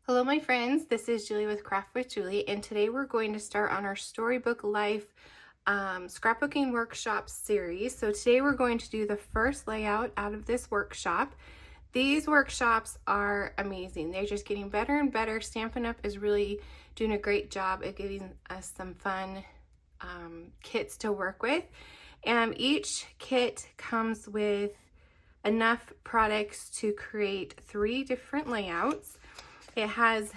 Hello my friends, this is Julie with Craft with Julie, and today we're going to start on our Storybook Life Scrapbooking Workshop series. So today we're going to do the first layout out of this workshop. These workshops are amazing. They're just getting better and better. Stampin Up is really doing a great job at giving us some fun kits to work with. And each kit comes with enough products to create 3 different layouts. It has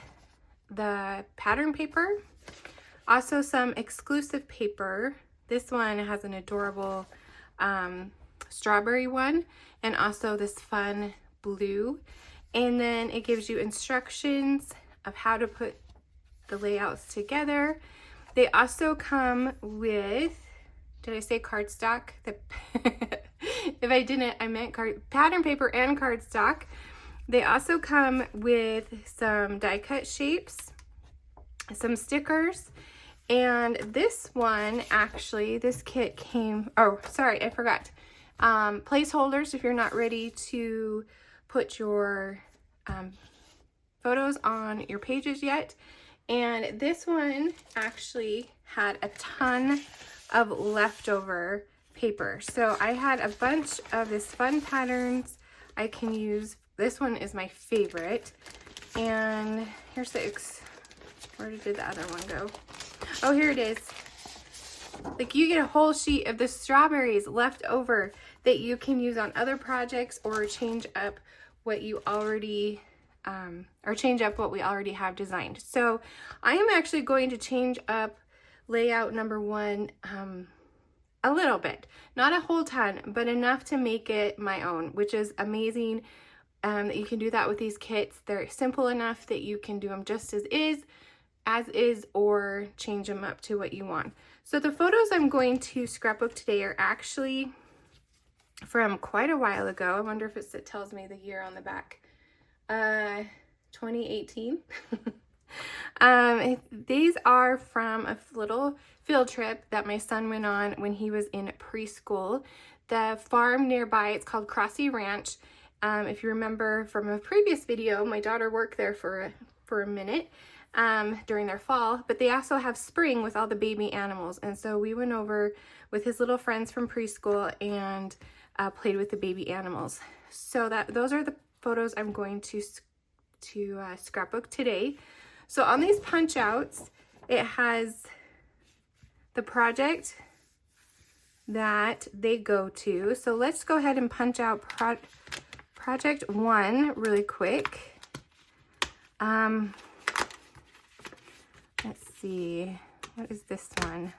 the pattern paper, also some exclusive paper. This one has an adorable strawberry one, and also this fun blue. And then it gives you instructions of how to put the layouts together. They also come with, did I say cardstock? If I didn't, I meant pattern paper and cardstock. They also come with some die cut shapes, some stickers, and this one actually, this kit came, oh sorry, I forgot, placeholders if you're not ready to put your photos on your pages yet. And this one actually had a ton of leftover paper. So I had a bunch of this fun patterns I can use. This one is my favorite. And here's the, where did the other one go? Oh, here it is. Like, you get a whole sheet of the strawberries left over that you can use on other projects or change up what you already, change up what we already have designed. So I am actually going to change up layout number 1 a little bit, not a whole ton, but enough to make it my own, which is amazing. That you can do that with these kits. They're simple enough that you can do them just as is, or change them up to what you want. So the photos I'm going to scrapbook today are actually from quite a while ago. I wonder if it tells me the year on the back. 2018. These are from a little field trip that my son went on when he was in preschool. The farm nearby, it's called Crossy Ranch. If you remember from a previous video, my daughter worked there for a minute during their fall, but they also have spring with all the baby animals. And so we went over with his little friends from preschool and played with the baby animals. So those are the photos I'm going to scrapbook today. So on these punch outs, it has the project that they go to. So let's go ahead and punch out project 1 really quick. Let's see, what is this one?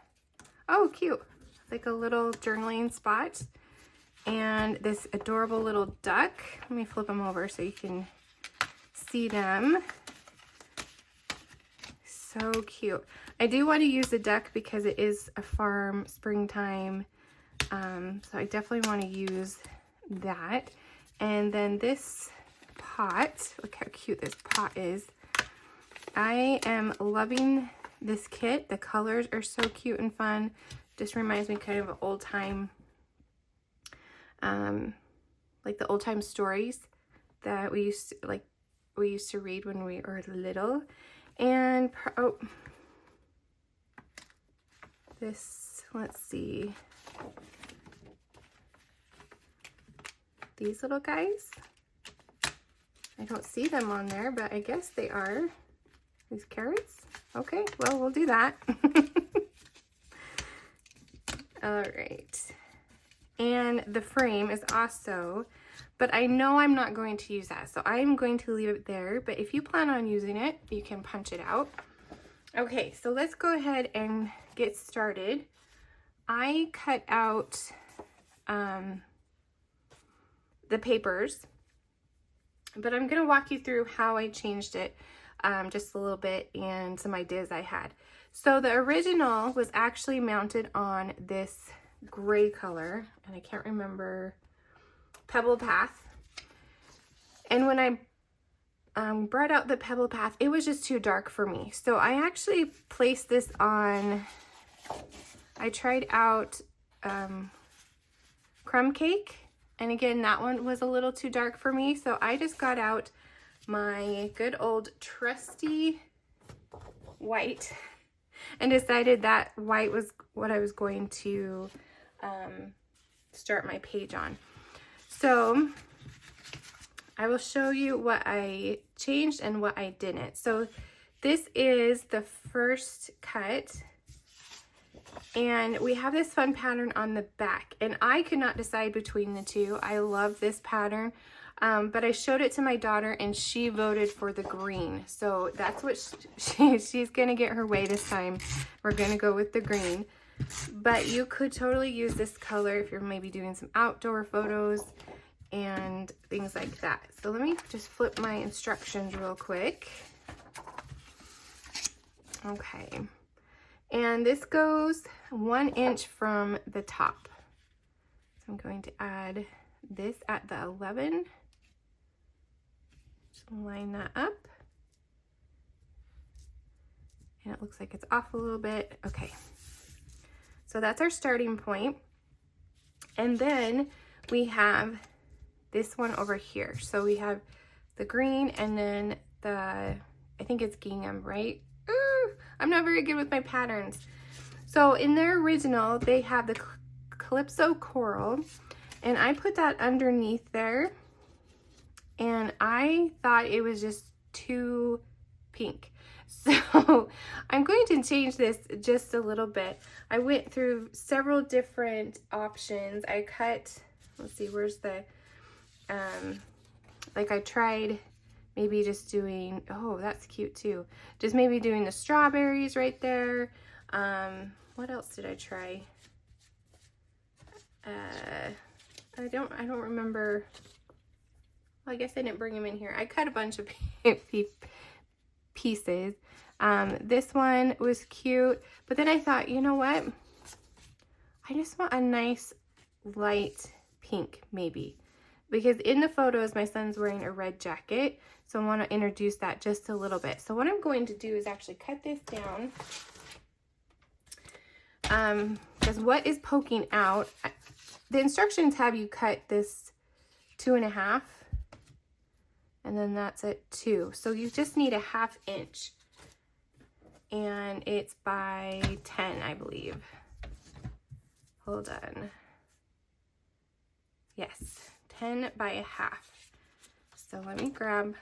Oh, cute. It's like a little journaling spot. And this adorable little duck. Let me flip them over so you can see them. So cute. I do want to use the duck because it is a farm springtime. So I definitely want to use that. And then this pot, look how cute this pot is. I am loving this kit. The colors are so cute and fun. Just reminds me kind of an old time, like the old time stories that we used to read when we were little. And oh, this, let's see, these little guys, I don't see them on there, but I guess they are these carrots. Okay, well, we'll do that. All right, and the frame is also, but I know I'm not going to use that, so I'm going to leave it there. But if you plan on using it, you can punch it out. Okay, so let's go ahead and get started. I cut out the papers, but I'm gonna walk you through how I changed it just a little bit and some ideas I had. So the original was actually mounted on this gray color, and I can't remember, Pebble Path. And when I brought out the Pebble Path, it was just too dark for me. So I actually placed this on, I tried out Crumb Cake, and again, that one was a little too dark for me. So I just got out my good old trusty white and decided that white was what I was going to start my page on. So I will show you what I changed and what I didn't. So this is the first cut, and we have this fun pattern on the back, and I could not decide between the two. I love this pattern, but I showed it to my daughter and she voted for the green. So that's what she's gonna get her way this time. We're gonna go with the green, but you could totally use this color if you're maybe doing some outdoor photos and things like that. So let me just flip my instructions real quick. Okay, and this goes 1 inch from the top. So I'm going to add this at the 11. Just line that up. And it looks like it's off a little bit. Okay, so that's our starting point. And then we have this one over here. So we have the green and then the, I think it's gingham, right? Ooh, I'm not very good with my patterns. So in their original, they have the Calypso Coral, and I put that underneath there, and I thought it was just too pink. So I'm going to change this just a little bit. I went through several different options. I cut, let's see, where's the, like I tried maybe just doing, oh, that's cute too. Just maybe doing the strawberries right there. What else did I try? I don't remember. Well, I guess I didn't bring them in here. I cut a bunch of pieces. This one was cute, but then I thought, you know what? I just want a nice light pink maybe. Because in the photos, my son's wearing a red jacket, so I want to introduce that just a little bit. So what I'm going to do is actually cut this down. Because what is poking out, the instructions have you cut this 2.5, and then that's at 2. So you just need a 1/2 inch, and it's by 10, I believe. Hold on. Yes, 10 by 1/2. So let me grab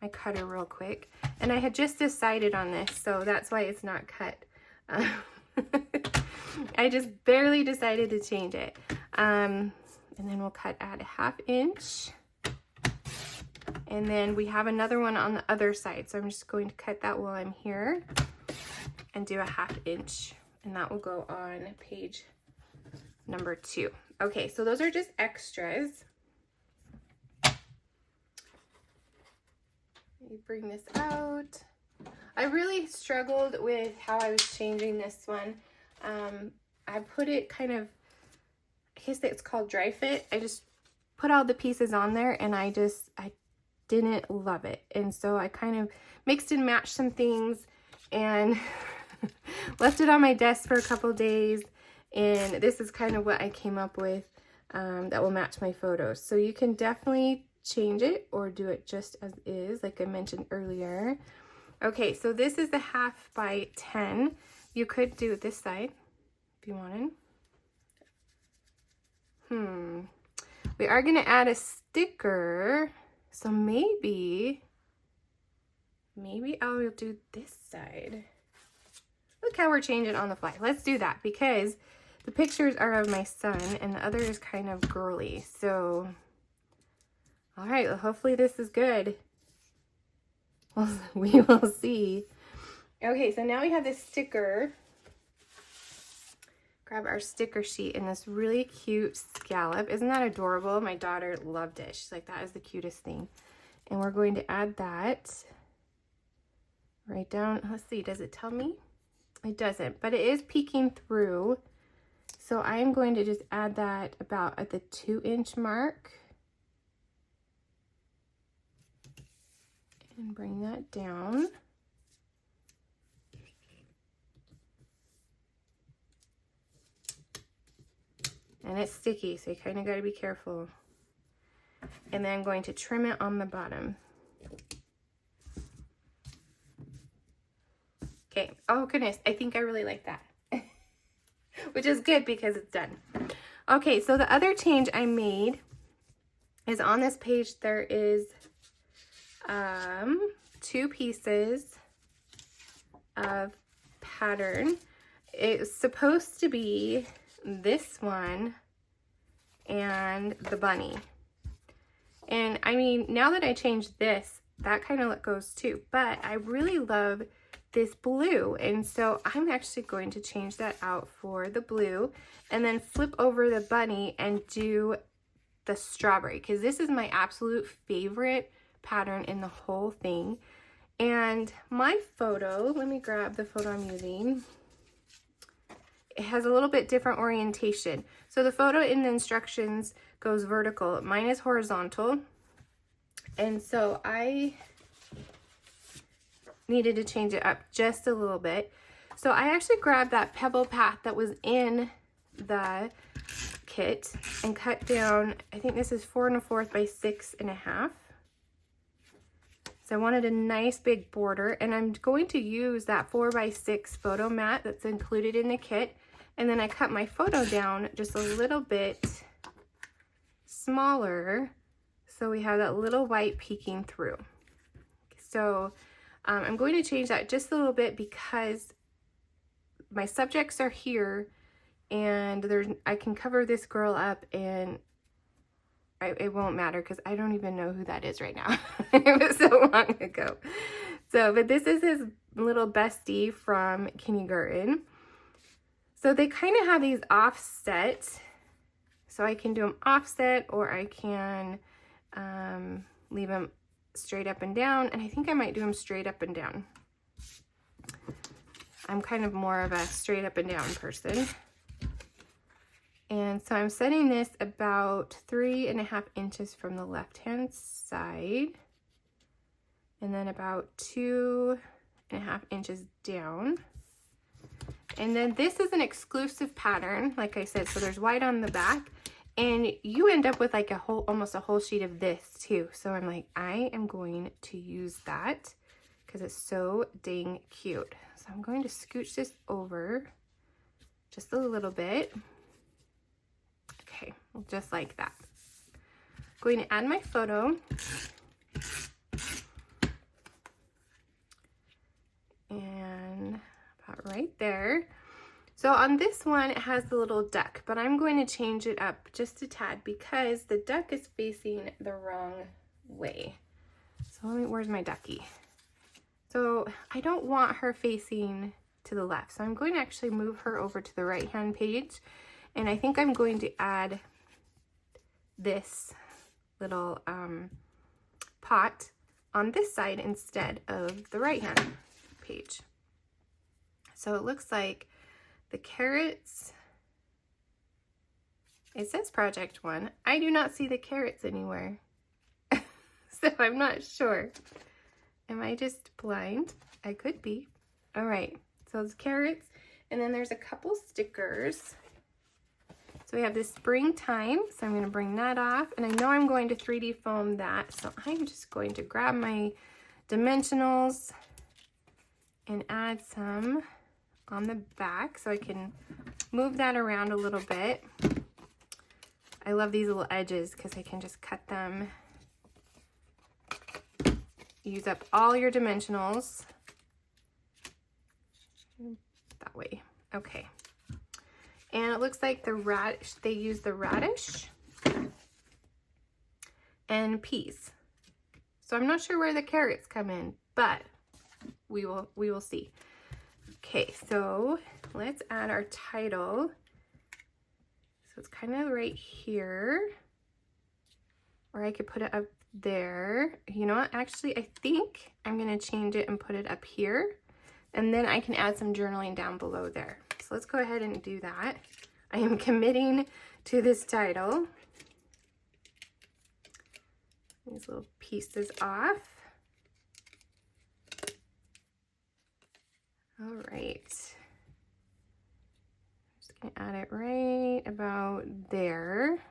my cutter real quick. And I had just decided on this, so that's why it's not cut. I just barely decided to change it. And then we'll cut at a 1/2 inch. And then we have another one on the other side. So I'm just going to cut that while I'm here and do a 1/2 inch. And that will go on page number 2. Okay, so those are just extras. Let me bring this out. I really struggled with how I was changing this one. I put it kind of, I guess it's called dry fit. I just put all the pieces on there, and I didn't love it. And so I kind of mixed and matched some things and left it on my desk for a couple days. And this is kind of what I came up with that will match my photos. So you can definitely change it or do it just as is, like I mentioned earlier. Okay, so this is the 1/2 by 10. You could do this side if you wanted. We are going to add a sticker. So maybe I'll do this side. Look how we're changing on the fly. Let's do that because the pictures are of my son and the other is kind of girly. So, all right, well, hopefully this is good. Well, we will see. Okay, so now we have this sticker. Grab our sticker sheet in this really cute scallop. Isn't that adorable? My daughter loved it. She's like, that is the cutest thing. And we're going to add that right down. Let's see, does it tell me? It doesn't, but it is peeking through. So I'm going to just add that about at the 2-inch mark. And bring that down. And it's sticky, so you kind of got to be careful. And then I'm going to trim it on the bottom. Okay, oh goodness, I think I really like that. Which is good because it's done. Okay, so the other change I made is on this page there is 2 pieces of pattern. It's supposed to be this one and the bunny. And I mean, now that I changed this, that kind of goes too, but I really love this blue, and so I'm actually going to change that out for the blue and then flip over the bunny and do the strawberry, because this is my absolute favorite pattern in the whole thing. And my photo, let me grab the photo I'm using. It has a little bit different orientation. So the photo in the instructions goes vertical. Mine is horizontal. And so I needed to change it up just a little bit. So I actually grabbed that pebble path that was in the kit and cut down, I think this is 4 1/4 by 6 1/2. So I wanted a nice big border, and I'm going to use that 4 by 6 photo mat that's included in the kit. And then I cut my photo down just a little bit smaller, so we have that little white peeking through. So I'm going to change that just a little bit because my subjects are here, and I can cover this girl up and it won't matter because I don't even know who that is right now. It was so long ago. So, but this is his little bestie from kindergarten. So they kind of have these offset. So I can do them offset, or I can leave them straight up and down. And I think I might do them straight up and down. I'm kind of more of a straight up and down person. And so I'm setting this about 3 1/2 inches from the left-hand side, and then about 2 1/2 inches down. And then this is an exclusive pattern, like I said, so there's white on the back, and you end up with like almost a whole sheet of this too. So I'm like, I am going to use that because it's so dang cute. So I'm going to scooch this over just a little bit. Okay, just like that. Going to add my photo. And about right there. So on this one, it has the little duck, but I'm going to change it up just a tad because the duck is facing the wrong way. So where's my ducky? So I don't want her facing to the left. So I'm going to actually move her over to the right-hand page. And I think I'm going to add this little pot on this side instead of the right-hand page. So it looks like the carrots, it says project 1. I do not see the carrots anywhere. So I'm not sure. Am I just blind? I could be. All right, so it's carrots, and then there's a couple stickers. So we have this springtime, so I'm going to bring that off, and I know I'm going to 3D foam that, so I'm just going to grab my dimensionals and add some on the back so I can move that around a little bit. I love these little edges because I can just cut them. Use up all your dimensionals that way. Okay. And it looks like the radish, they use the radish and peas. So I'm not sure where the carrots come in, but we will see. Okay, so let's add our title. So it's kind of right here, or I could put it up there. You know what? Actually, I think I'm going to change it and put it up here, and then I can add some journaling down below there. So let's go ahead and do that. I am committing to this title. These little pieces off. All right. I'm just going to add it right about there.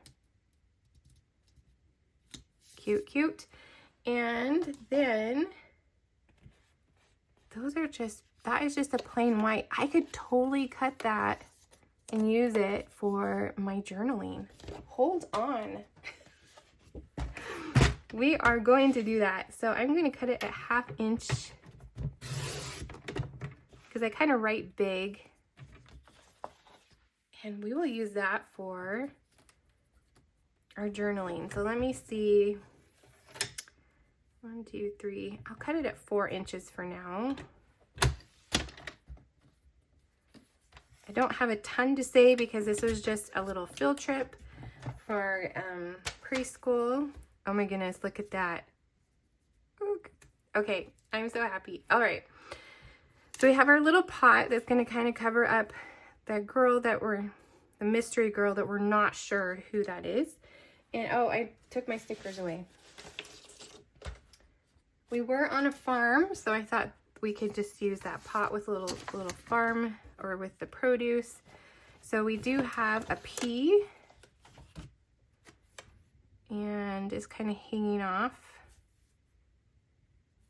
Cute, cute. And then that is just a plain white. I could totally cut that and use it for my journaling. Hold on. We are going to do that. So I'm going to cut it at 1/2 inch because I kind of write big. And we will use that for our journaling. So let me see. 1, 2, 3. I'll cut it at 4 inches for now. I don't have a ton to say because this was just a little field trip for preschool. Oh my goodness, look at that. Okay, I'm so happy. All right. So we have our little pot that's going to kind of cover up the mystery girl that we're not sure who that is. And oh, I took my stickers away. We were on a farm, so I thought we could just use that pot with a little farm or with the produce. So we do have a pea and it's kind of hanging off.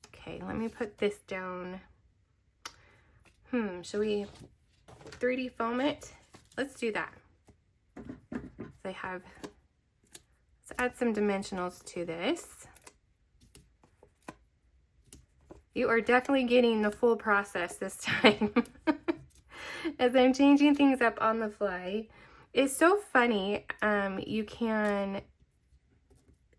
Okay, let me put this down. Should we 3D foam it? Let's do that. So let's add some dimensionals to this. You are definitely getting the full process this time as I'm changing things up on the fly. It's so funny. You can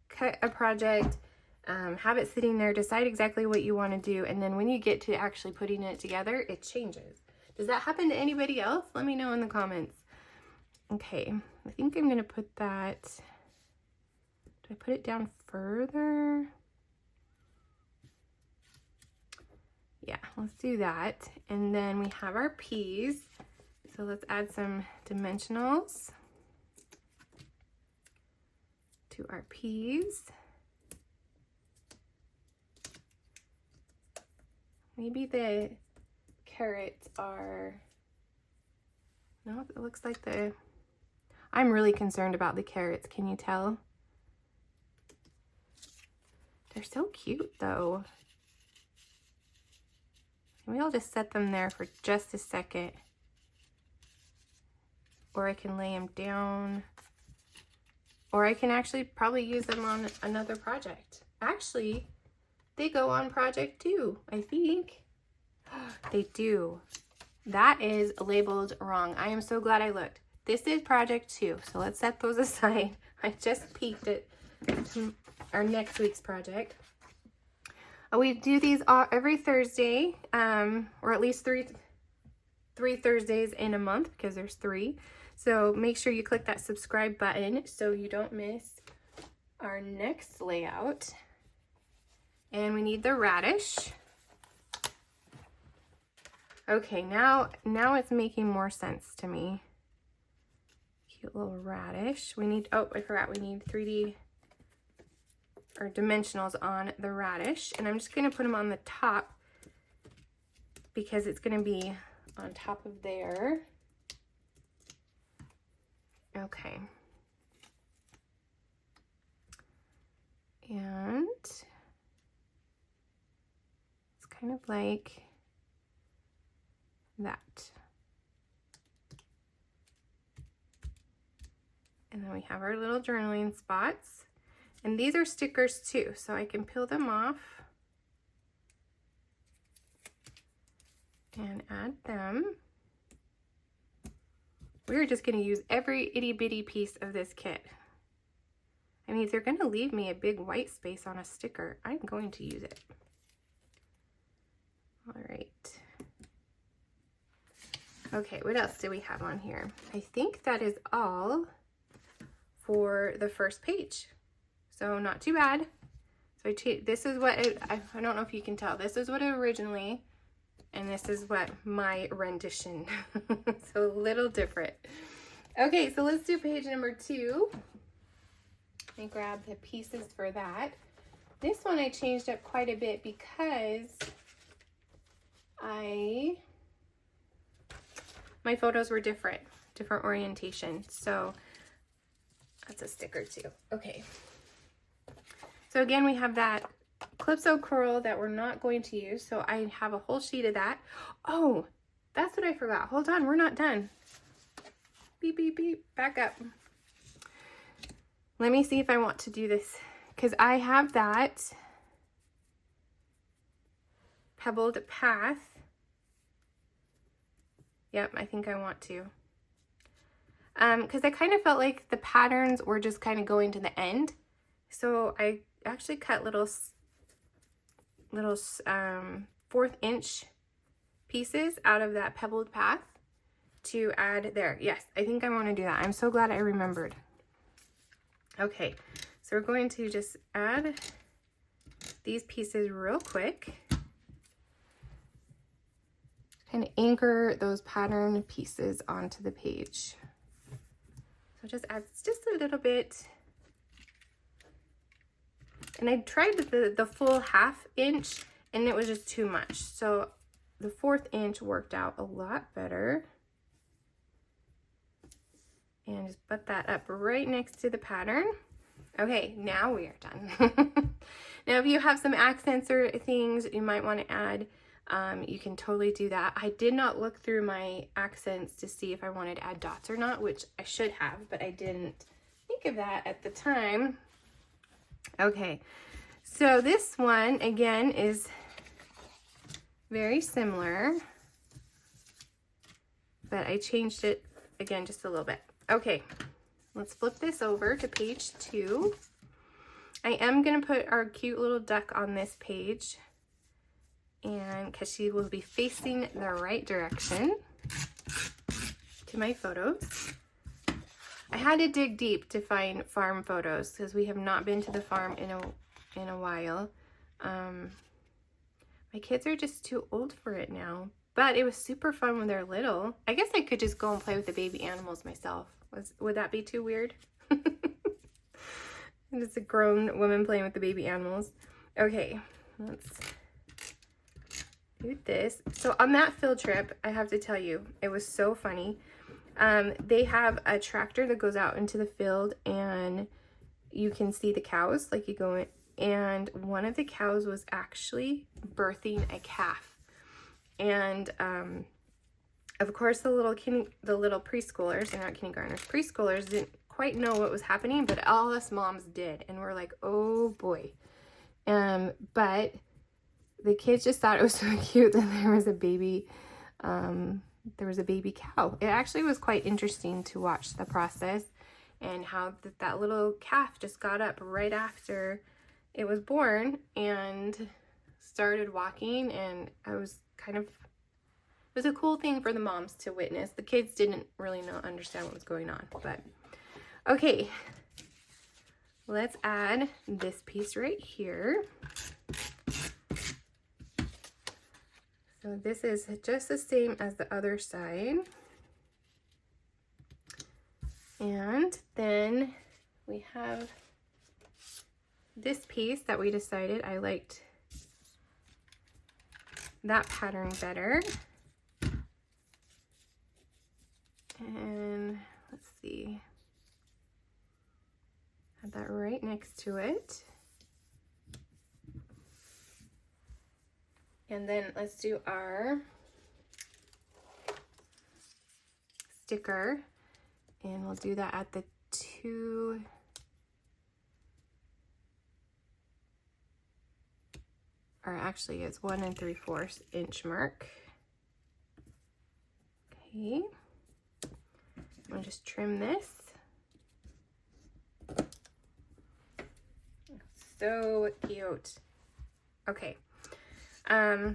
cut a project, have it sitting there, decide exactly what you want to do, and then when you get to actually putting it together, it changes. Does that happen to anybody else? Let me know in the comments. Okay, I think I'm going to put that, do I put it down further? Yeah, let's do that. And then we have our peas. So let's add some dimensionals to our peas. Maybe the carrots are, no, it looks like I'm really concerned about the carrots, can you tell? They're so cute though. Maybe I'll just set them there for just a second. Or I can lay them down. Or I can actually probably use them on another project. Actually, they go on project 2, I think. They do. That is labeled wrong. I am so glad I looked. This is project 2, so let's set those aside. I just peeked at our next week's project. We do these every Thursday, or at least three Thursdays in a month because there's 3. So make sure you click that subscribe button so you don't miss our next layout. And we need the radish. Okay, now it's making more sense to me. Cute little radish. We need, oh, I forgot, we need 3D or dimensionals on the radish, and I'm just going to put them on the top because it's going to be on top of there. Okay. And it's kind of like that. And then we have our little journaling spots. And these are stickers too, so I can peel them off and add them. We're just going to use every itty bitty piece of this kit. I mean, if they're going to leave me a big white space on a sticker, I'm going to use it. All right. Okay, what else do we have on here? I think that is all for the first page. So not too bad. So this is what I don't know if you can tell. This is what originally, and this is what my rendition. So a little different. Okay, so let's do page number 2. Let me grab the pieces for that. This one I changed up quite a bit because my photos were different orientation. So that's a sticker too. Okay. So again, we have that Calypso coral that we're not going to use. So I have a whole sheet of that. Oh, that's what I forgot. Hold on, we're not done. Beep, beep, beep, back up. Let me see if I want to do this, because I have that pebbled path. Yep, I think I want to. Because I kind of felt like the patterns were just kind of going to the end. So I actually cut little 1/4 inch pieces out of that pebbled path to add there. Yes, I think I want to do that. I'm so glad I remembered. Okay, so we're going to just add these pieces real quick. Kind of anchor those pattern pieces onto the page. So just add just a little bit. And I tried the full 1/2 inch and it was just too much. So the 1/4 inch worked out a lot better. And just put that up right next to the pattern. Okay, now we are done. Now if you have some accents or things you might want to add, you can totally do that. I did not look through my accents to see if I wanted to add dots or not, which I should have, but I didn't think of that at the time. Okay, so this one again is very similar, but I changed it again just a little bit. Okay, let's flip this over to page 2. I am going to put our cute little duck on this page, and because she will be facing the right direction to my photos. I had to dig deep to find farm photos because we have not been to the farm in a while. My kids are just too old for it now, but it was super fun when they're little. I guess I could just go and play with the baby animals myself. Would that be too weird? It's a grown woman playing with the baby animals. Okay, let's do this. So on that field trip, I have to tell you, it was so funny. They have a tractor that goes out into the field and you can see the cows, like you go in, and one of the cows was actually birthing a calf. And of course the little preschoolers, they're not kindergartners, preschoolers didn't quite know what was happening, but all us moms did, and we're like, oh boy. But the kids just thought it was so cute that there was a baby cow. It actually was quite interesting to watch the process and how that little calf just got up right after it was born and started walking, and it was a cool thing for the moms to witness. The kids didn't really understand what was going on, but okay, let's add this piece right here. So this is just the same as the other side. And then we have this piece that we decided I liked that pattern better. And let's see, add that right next to it. And then let's do our sticker, and we'll do that at the 2, or actually it's 1 3/4 inch mark. Okay, I'm gonna just trim this. So cute. Okay. All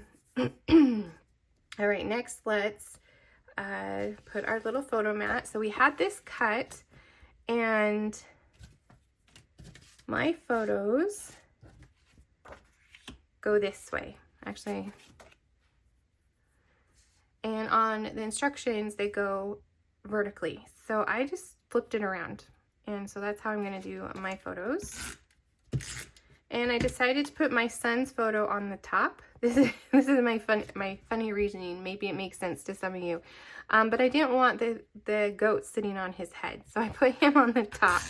right, next let's put our little photo mat. So we had this cut, and my photos go this way, actually. And on the instructions, they go vertically. So I just flipped it around. And so that's how I'm gonna do my photos. And I decided to put my son's photo on the top. This is my funny reasoning. Maybe it makes sense to some of you. But I didn't want the goat sitting on his head. So I put him on the top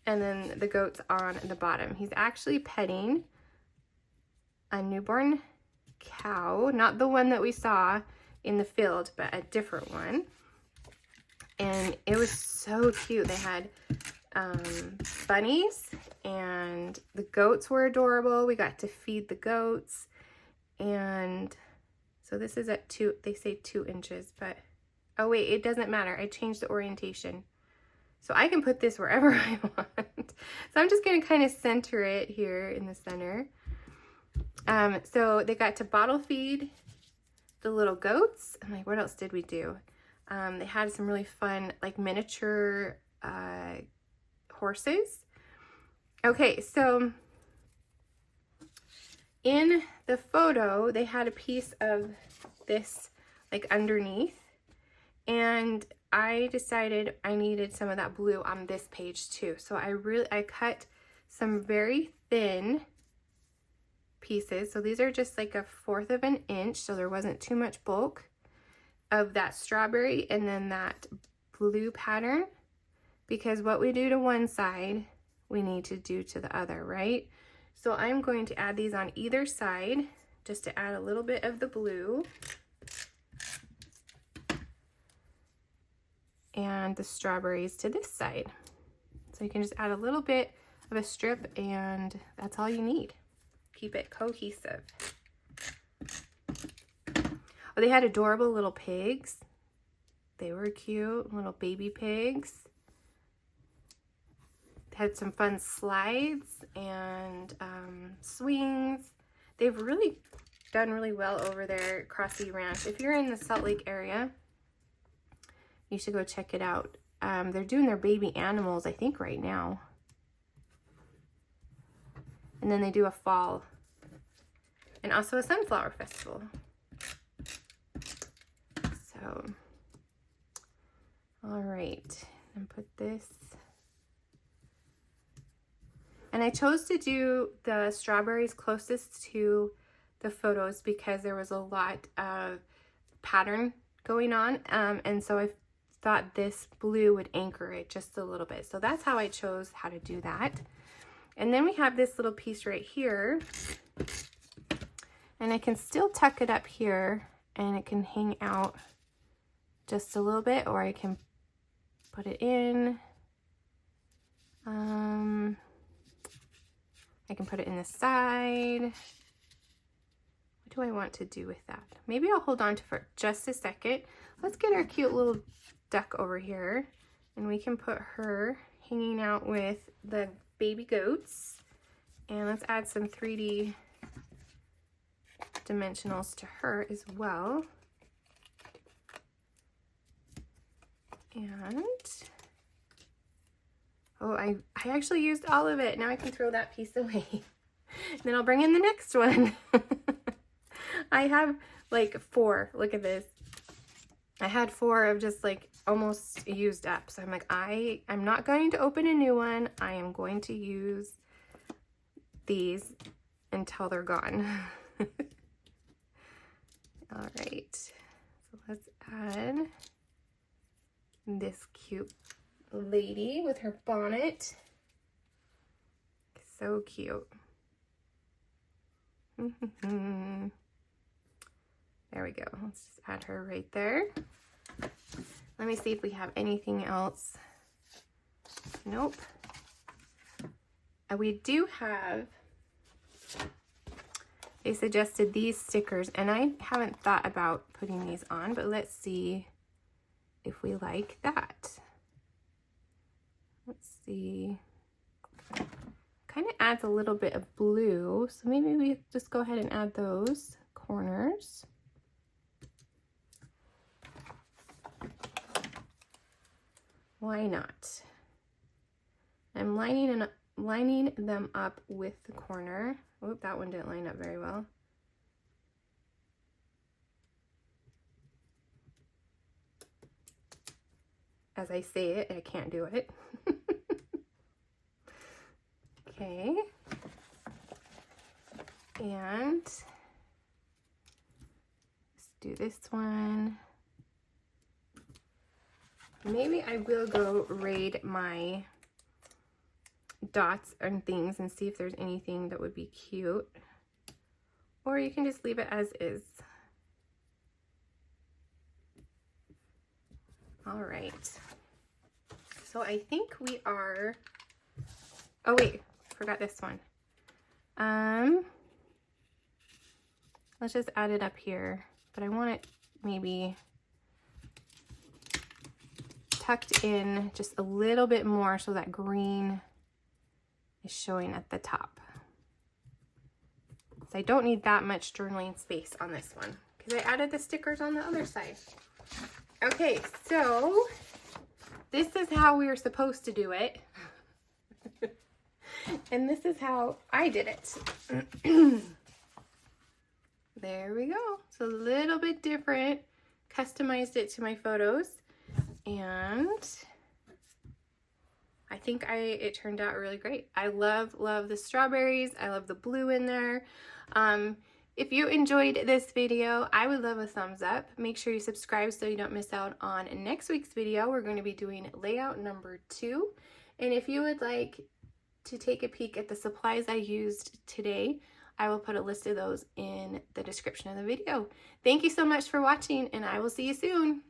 and then the goat's on the bottom. He's actually petting a newborn cow, not the one that we saw in the field, but a different one. And it was so cute. They had bunnies, and the goats were adorable. We got to feed the goats. And so this is at 2, they say 2 inches, but oh wait, it doesn't matter. I changed the orientation. So I can put this wherever I want. So I'm just going to kind of center it here in the center. So they got to bottle feed the little goats. I'm like, what else did we do? They had some really fun, like, miniature horses. Okay, so in the photo, they had a piece of this, like, underneath. And I decided I needed some of that blue on this page too. So I cut some very thin pieces. So these are just like 1/4 of an inch, so there wasn't too much bulk of that strawberry and then that blue pattern, because what we do to one side, we need to do to the other, right? So I'm going to add these on either side just to add a little bit of the blue. And the strawberries to this side. So you can just add a little bit of a strip and that's all you need. Keep it cohesive. Oh, they had adorable little pigs. They were cute, little baby pigs. They had some fun slides and swings. They've really done really well over there at Crossy Ranch. If you're in the Salt Lake area, you should go check it out. They're doing their baby animals, I think, right now. And then they do a fall and also a sunflower festival. So, all right, and put this. And I chose to do the strawberries closest to the photos because there was a lot of pattern going on. And so I thought this blue would anchor it just a little bit. So that's how I chose how to do that. And then we have this little piece right here. And I can still tuck it up here and it can hang out just a little bit, or I can put it in. I can put it in the side. What do I want to do with that? Maybe I'll hold on to it for just a second. Let's get our cute little duck over here, and we can put her hanging out with the baby goats. And let's add some 3D dimensionals to her as well. And oh, I actually used all of it. Now I can throw that piece away. Then I'll bring in the next one. I have like 4. Look at this. I had 4 of just like almost used up. So I'm like, I'm not going to open a new one. I am going to use these until they're gone. All right. So let's add this cute lady with her bonnet. So cute. There we go. Let's just add her right there. Let me see if we have anything else. Nope. We do have, they suggested these stickers, and I haven't thought about putting these on, but let's see if we like that. Let's see. Kind of adds a little bit of blue, so maybe we just go ahead and add those corners. Why not? I'm lining them up with the corner. Oh, that one didn't line up very well. As I say it, I can't do it. Okay. And let's do this one. Maybe I will go raid my dots and things and see if there's anything that would be cute. or you can just leave it as is. All right. So I think we are, oh wait, forgot this one. Let's just add it up here, but I want it maybe tucked in just a little bit more so that green is showing at the top. So I don't need that much journaling space on this one because I added the stickers on the other side. Okay, so this is how we were supposed to do it. And this is how I did it. There we go. So a little bit different. Customized it to my photos. And I think it turned out really great. I love the strawberries. I love the blue in there. If you enjoyed this video, I would love a thumbs up. Make sure you subscribe so you don't miss out on next week's video. We're going to be doing layout number 2. And if you would like to take a peek at the supplies I used today, I will put a list of those in the description of the video. Thank you so much for watching, and I will see you soon.